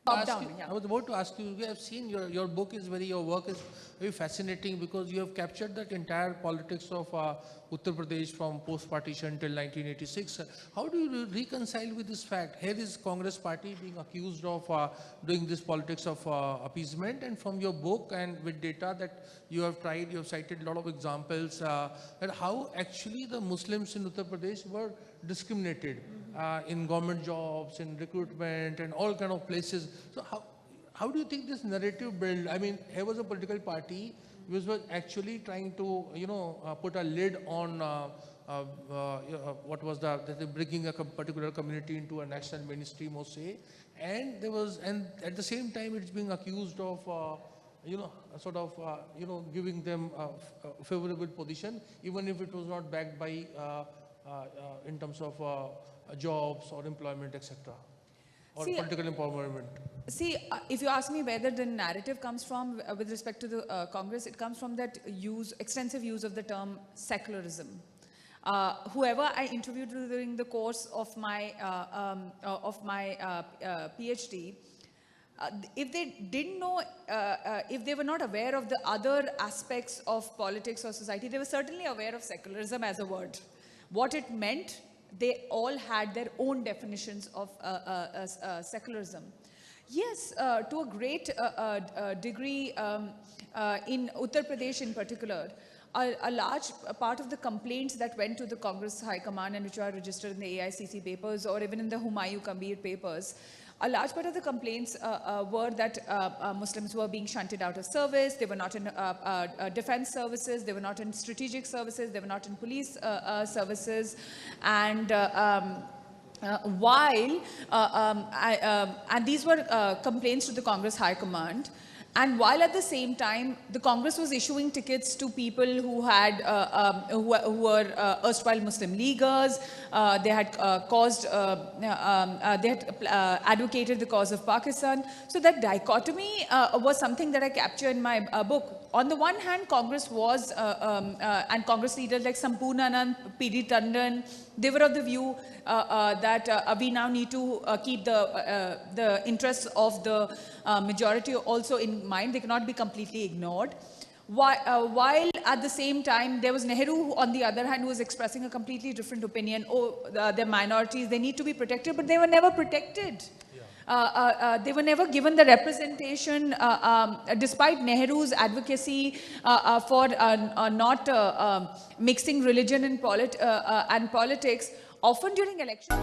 I was about to ask you, I've seen your work is very fascinating because you have captured that entire politics of Uttar Pradesh from post-partition till 1986. How do you reconcile with this fact? Here is Congress party being accused of doing this politics of appeasement, and from your book and with data that you have cited a lot of examples that how actually the Muslims in Uttar Pradesh were discriminated in government jobs, in recruitment, and all kind of places. So how do you think this narrative build? I mean, here was a political party which was actually trying to, put a lid on what was bringing a particular community into a national mainstream or say, and at the same time it's being accused of giving them a favorable position, even if it was not backed by in terms of jobs or employment, etc. Or political empowerment. See, if you ask me whether the narrative comes from with respect to the Congress, it comes from that extensive use of the term secularism. Whoever I interviewed during the course of my PhD, if they didn't know, if they were not aware of the other aspects of politics or society, they were certainly aware of secularism as a word. What it meant, they all had their own definitions of secularism. Yes, to a great degree, in Uttar Pradesh in particular, a large part of the complaints that went to the Congress High Command and which are registered in the AICC papers or even in the Humayun Kabir papers, a large part of the complaints were that Muslims were being shunted out of service, they were not in defense services, they were not in strategic services, they were not in police services, and and these were complaints to the Congress High Command. And while at the same time, the Congress was issuing tickets to people who had, who were erstwhile Muslim Leaguers, they had advocated the cause of Pakistan. So that dichotomy was something that I capture in my book. On the one hand, Congress was, and Congress leaders like Sampurnanand, P.D. Tandon, they were of the view that we now need to keep the interests of the majority also in mind. They cannot be completely ignored. While at the same time, there was Nehru, who, on the other hand, who was expressing a completely different opinion. They're minorities, they need to be protected, but they were never protected. They were never given the representation, despite Nehru's advocacy for not mixing religion and politics, often during elections.